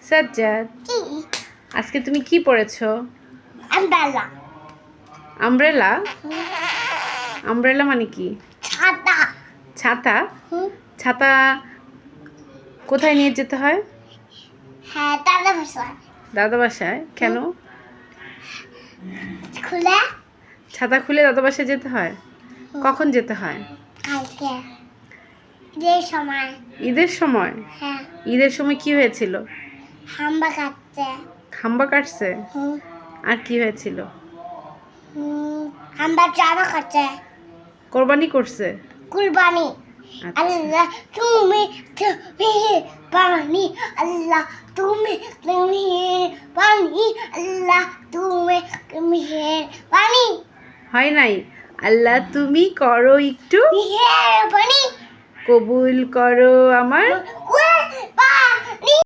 সাজ্জাদ, কি আজকে তুমি কি পড়েছো? Umbrella umbrella? আমব্রেলা মানে কি? ছাতা ছাতা? হুম ছাতা কোথায় নিয়ে যেতে হয়? হ্যাঁ দাদা ভাষা দাদা বাসায়। কেন? খুলে ছাতা খুলে দাদা বাসায় যেতে হয়? কখন যেতে হয়? কালকে যে সময় ঈদের সময়? হ্যাঁ ঈদের সময় কি হয়েছিল? হাম্বা কাটছে খাম্বা কাটছে? হুম আর কি হয়েছিল? হাম্বা জামা কাটছে কোরবানি করছে? কুরবানি আচ্ছা। আল্লাহ তুমি তুমি পানি আল্লাহ তুমি তুমি পানি আল্লাহ তুমি তুমি পানি হয় নাই? আল্লাহ তুমি করো একটু পানি কবুল করো আমার